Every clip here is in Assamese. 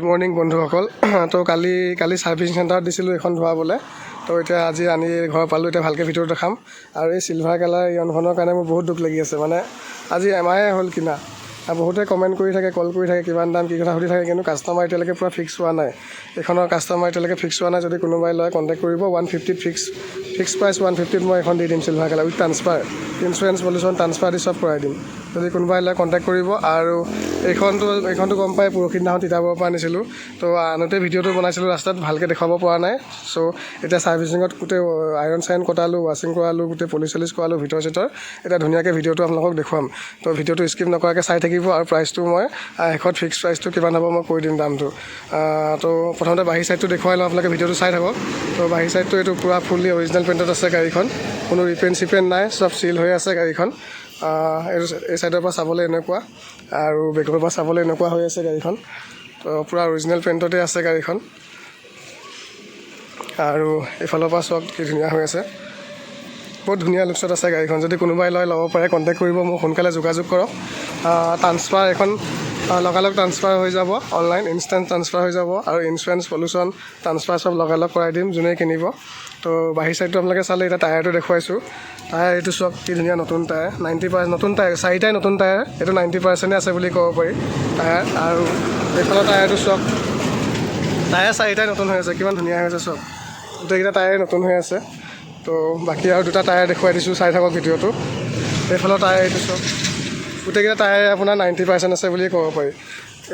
গুড মৰ্ণিং বন্ধুসকল। তো কালি ছাৰ্ভিচিং চেণ্টাৰত দিছিলোঁ এখন ধোৱাবলৈ। তো এতিয়া আজি আনি ঘৰ পালোঁ। এতিয়া ভালকৈ ভিতৰত দেখাম। আৰু এই চিলভাৰ কালাৰ ইয়নখনৰ কাৰণে মোৰ বহুত দুখ লাগি আছে। মানে আজি এমাহে হ'ল কিনা। বহুতে কমেণ্ট কৰি থাকে, কল কৰি থাকে, কিমান দাম কি কথা সুধি থাকে, কিন্তু কাষ্টমাৰ এতিয়ালৈকে পূৰা ফিক্স হোৱা নাই। এইখনৰ কাষ্টমাৰ এতিয়ালৈকে ফিক্স হোৱা নাই। যদি কোনোবাই লয় কণ্টেক্ট কৰিব। 150 ফিক্স প্ৰাইচ 150 মই এখন দি দিম silver colour with transfer, insurance pollution transfer দি চব কৰাই দিম। যদি কোনোবাই লয় কণ্টেক্ট কৰিব। আৰু এইখনটো গম পাই পৰহি দিনাখন তিতাবৰৰ পৰা আনিছিলোঁ। তো আনোতে ভিডিঅ'টো বনাইছিলোঁ, ৰাস্তাত ভালকৈ দেখুৱাব পৰা নাই। চ' এতিয়া ছাৰ্ভিচিঙত গোটেই আইৰণ চাইৰণ কটালোঁ, ৱাশ্বিং কৰালোঁ, গোটেই পলিচ কৰালোঁ ভিতৰ চিতৰ। এতিয়া ধুনীয়াকৈ ভিডিঅ'টো আপোনালোকক দেখুৱাম। তো ভিডিঅ'টো স্কিপ নকৰাকৈ চাই থাকিব। আৰু প্ৰাইচটো মই শেষত ফিক্স প্ৰাইচটো কিমান হ'ব মই কৈ দিম দামটো। তো প্ৰথমতে বাহিৰ চাইডটো দেখুৱাই লওঁ, আপোনালোকে ভিডিঅ'টো চাই থাকক। তো বাহিৰ চাইডটো এইটো পূৰা ফুল্লি অৰিজিনেল পেইণ্টত আছে গাড়ীখন। কোনো ৰিপেইণ্ট চিপেইণ্ট নাই, চব চিল হৈ আছে গাড়ীখন। এই চাইডৰ পৰা চাবলৈ এনেকুৱা, আৰু বেকৰ পৰা চাবলৈ এনেকুৱা হৈ আছে গাড়ীখন। তো পূৰা অৰিজিনেল পেইণ্টতে আছে গাড়ীখন। আৰু এইফালৰ পৰা চব কি ধুনীয়া হৈ আছে, বহুত ধুনীয়া লুকছত আছে গাড়ীখন। যদি কোনোবাই লয় ল'ব পাৰে, কণ্টেক্ট কৰিব, মোক সোনকালে যোগাযোগ কৰক। ট্ৰান্সফাৰ এখন লগালগ ট্ৰান্সফাৰ হৈ যাব, অনলাইন ইনষ্টেণ্ট ট্ৰান্সফাৰ হৈ যাব। আৰু ইঞ্চুৰেঞ্চ পলিউশ্যন ট্ৰান্সফাৰ চব লগালগ কৰাই দিম যোনে কিনিব। তো বাহিৰ চাইডটো আপোনালোকে চালে, এতিয়া টায়াৰটো দেখুৱাইছোঁ। টায়াৰ এইটো চব কি ধুনীয়া নতুন টায়াৰ, 90% নতুন টায়াৰ, চাৰিটাই নতুন টায়াৰ। এইটো 90% আছে বুলি ক'ব পাৰি টায়াৰ। আৰু এইফালৰ টায়াৰটো চব টায়াৰ চাৰিটাই নতুন হৈ আছে, কিমান ধুনীয়া হৈ আছে চব। গোটেইকেইটা টায়াৰে নতুন হৈ আছে। তো বাকী আৰু দুটা টায়াৰ দেখুৱাই দিছোঁ, চাই থাকক ভিডিঅ'টো। এইফালৰ টায়াৰ এইটো চব গোটেইকেইটা টায়াৰে আপোনাৰ 90% আছে বুলি ক'ব পাৰি।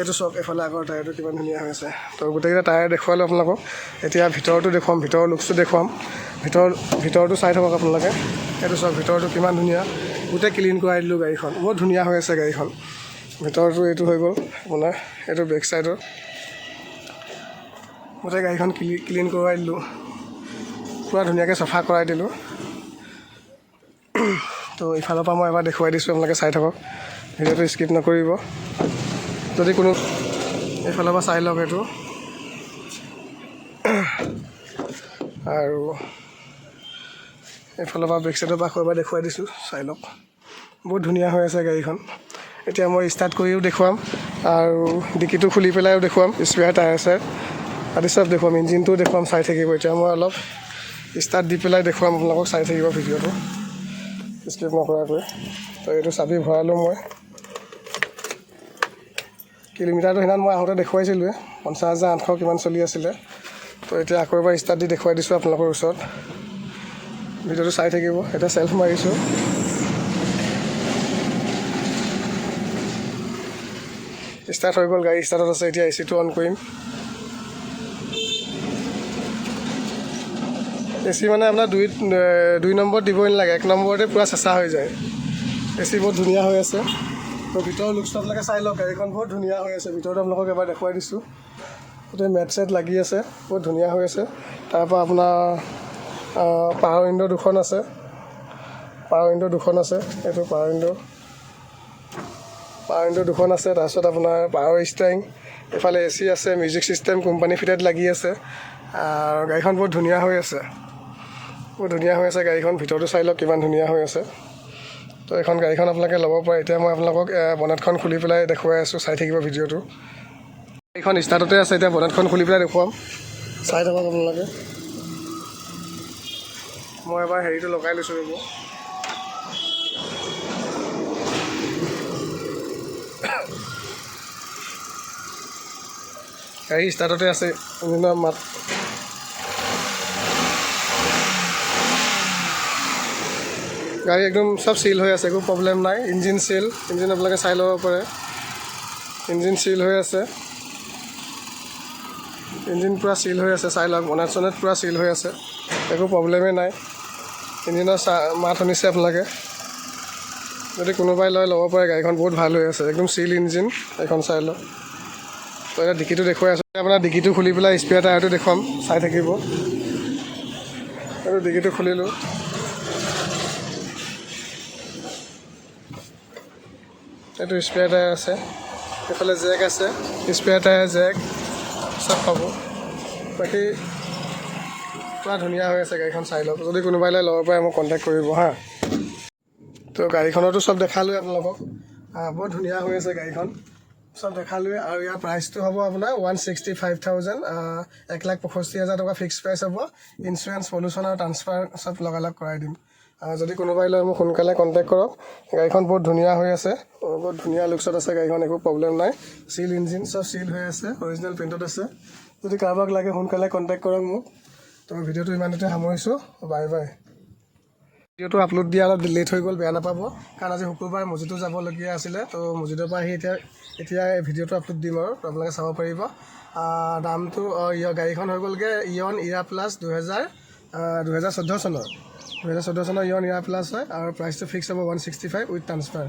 এইটো চব এইফালে আগৰ টায়াৰটো কিমান ধুনীয়া হৈ আছে। তো গোটেইকেইটা টায়াৰ দেখুৱালোঁ আপোনালোকক। এতিয়া ভিতৰটো দেখুৱাম, ভিতৰৰ লুকছটো দেখুৱাম। ভিতৰটো চাই থাকক আপোনালোকে। এইটো চব ভিতৰটো কিমান ধুনীয়া, গোটেই ক্লিন কৰাই দিলোঁ গাড়ীখন, বহুত ধুনীয়া হৈ আছে গাড়ীখন। ভিতৰটো এইটো হৈ গ'ল আপোনাৰ, এইটো বেক চাইডৰ গোটেই গাড়ীখন ক্লিন কৰোৱাই দিলোঁ, পূৰা ধুনীয়াকৈ চফা কৰাই দিলোঁ। তো ইফালৰ পৰা মই এবাৰ দেখুৱাই দিছোঁ, আপোনালোকে চাই থাকক, ভিডিঅ'টো স্কিপ নকৰিব। যদি কোনো এইফালৰ পৰা চাই লওক এইটো। আৰু এইফালৰ পৰা বেক চাইডৰ পৰা আকৌ এবাৰ দেখুৱাই দিছোঁ, চাই লওক, বহুত ধুনীয়া হৈ আছে গাড়ীখন। এতিয়া মই ষ্টাৰ্ট কৰিও দেখুৱাম, আৰু ডিকিটো খুলি পেলাইও দেখুৱাম, স্পেয়াৰ টায়াৰ চায়াৰ আদি চব দেখুৱাম, ইঞ্জিনটোও দেখুৱাম, চাই থাকিব। এতিয়া মই অলপ ষ্টাৰ্ট দি পেলাই দেখুৱাম আপোনালোকক, চাই থাকিব ভিডিঅ'টো স্কিপ নকৰাকৈ। তো এইটো চাবি ভৰালোঁ মই। কিলোমিটাৰটো সেইদিনা মই আহোঁতে দেখুৱাইছিলোঁৱে, 50,800 কিমান চলি আছিলে। তো এতিয়া আকৌ এবাৰ ষ্টাৰ্ট দি দেখুৱাই দিছোঁ আপোনালোকৰ ওচৰত, ভিডিঅ'টো চাই থাকিব। এতিয়া চেল্ফ মাৰিছোঁ, ষ্টাৰ্ট হৈ গ'ল, গাড়ী ষ্টাৰ্টত আছে। এতিয়া এচিটো অন কৰিম। এচি মানে আপোনাৰ দুই নম্বৰত দিবই নালাগে, 1 নম্বৰতে পূৰা চেঁচা হৈ যায়। এচি বহুত ধুনীয়া হৈ আছে। তো ভিতৰৰ লুকছটো আপোনালোকে চাই লওক, গাড়ীখন বহুত ধুনীয়া হৈ আছে। ভিতৰতো আপোনালোকক এবাৰ দেখুৱাই দিছোঁ, গোটেই মেট চেট লাগি আছে, বহুত ধুনীয়া হৈ আছে। তাৰপৰা আপোনাৰ পাৱাৰ উইণ্ডো দুখন আছে, এইটো পাৱাৰ উইণ্ডো দুখন আছে। তাৰপিছত আপোনাৰ পাৱাৰ ষ্টাৰিং, এইফালে এচি আছে, মিউজিক ছিষ্টেম কোম্পানী ফিটেড লাগি আছে। আৰু গাড়ীখন বহুত ধুনীয়া হৈ আছে, গাড়ীখন। ভিতৰটো চাই লওক কিমান ধুনীয়া হৈ আছে। তো এইখন গাড়ীখন আপোনালোকে ল'ব পাৰে। এতিয়া মই আপোনালোকক বনেটখন খুলি পেলাই দেখুৱাই আছোঁ, চাই থাকিব ভিডিঅ'টো। গাড়ীখন ষ্টাৰ্টতে আছে, এতিয়া বনেটখন খুলি পেলাই দেখুৱাম, চাই থাকক আপোনালোকে। মই এবাৰ হেৰিটো লগাই লৈছোঁ ৰ'ব। গাড়ী ষ্টাৰ্টতে আছে, ইঞ্জিনৰ মাত। গাড়ী একদম চব চিল হৈ আছে, একো প্ৰব্লেম নাই। ইঞ্জিন চিল, ইঞ্জিন আপোনালোকে চাই ল'ব পাৰে, ইঞ্জিন চিল হৈ আছে। ইঞ্জিন পূৰা চিল হৈ আছে, চাই লওক। বনেট চনেট পূৰা চিল হৈ আছে, একো প্ৰব্লেমেই নাই। ইঞ্জিনৰ মাত শুনিছে আপোনালোকে। যদি কোনোবাই ল'ব পাৰে, গাড়ীখন বহুত ভাল হৈ আছে, একদম চিল ইঞ্জিন। এইখন চাই লওক। তো এতিয়া ডিকিটো দেখুৱাই আছোঁ, আপোনাৰ ডিকিটো খুলি পেলাই স্পেয়াৰ টায়াৰটো দেখুৱাম, চাই থাকিব। এইটো ডিকিটো খুলিলোঁ, এইটো স্পেয়াৰ টায়াৰ আছে। এইফালে জেক আছে, স্পেয়াৰ টায়াৰ জেক চব পাব। বাকী পূৰা ধুনীয়া হৈ আছে গাড়ীখন, চাই লওক। যদি কোনোবাই ল'ব পাৰে মোক কণ্টেক্ট কৰিব হা। তো গাড়ীখনতো চব দেখালোৱে আপোনালোকক, বহুত ধুনীয়া হৈ আছে গাড়ীখন। চব দেখালোৱে। আৰু ইয়াৰ প্ৰাইচটো হ'ব আপোনাৰ 165,000, 1,65,000 টকা ফিক্স প্ৰাইচ হ'ব। ইঞ্চুৰেঞ্চ, পলিউশ্যন আৰু ট্ৰান্সফাৰ চব লগালগ কৰাই দিম। যদি কোনোবাই লয় মোক সোনকালে কণ্টেক্ট কৰক। গাড়ীখন বহুত ধুনীয়া হৈ আছে, বহুত ধুনীয়া লুকছত আছে গাড়ীখন, একো প্ৰব্লেম নাই। চিল ইঞ্জিন চব চিল হৈ আছে, অৰিজিনেল পেইণ্টত আছে। যদি কাৰোবাক লাগে সোনকালে কণ্টেক্ট কৰক মোক। তো ভিডিঅ'টো ইমানতে সামৰিছোঁ। Bye bye. ভিডিঅ'টো আপলোড দিয়া অলপ লেট হৈ গ'ল, বেয়া নাপাব, কাৰণ আজি শুকুৰবাৰ মছজিদো যাবলগীয়া আছিলে। তো মছজিদৰ পৰা আহি এতিয়া এই ভিডিঅ'টো আপলোড দিম আৰু আপোনালোকে চাব পাৰিব। দামটো গাড়ীখন হৈ গ'লগৈ ইয়ন ইৰা প্লাছ 2014 চনৰ ইয়ন ইৰা প্লাছ হয়। আৰু প্ৰাইচটো ফিক্স হ'ব 165 উইথ ট্ৰান্সফাৰ।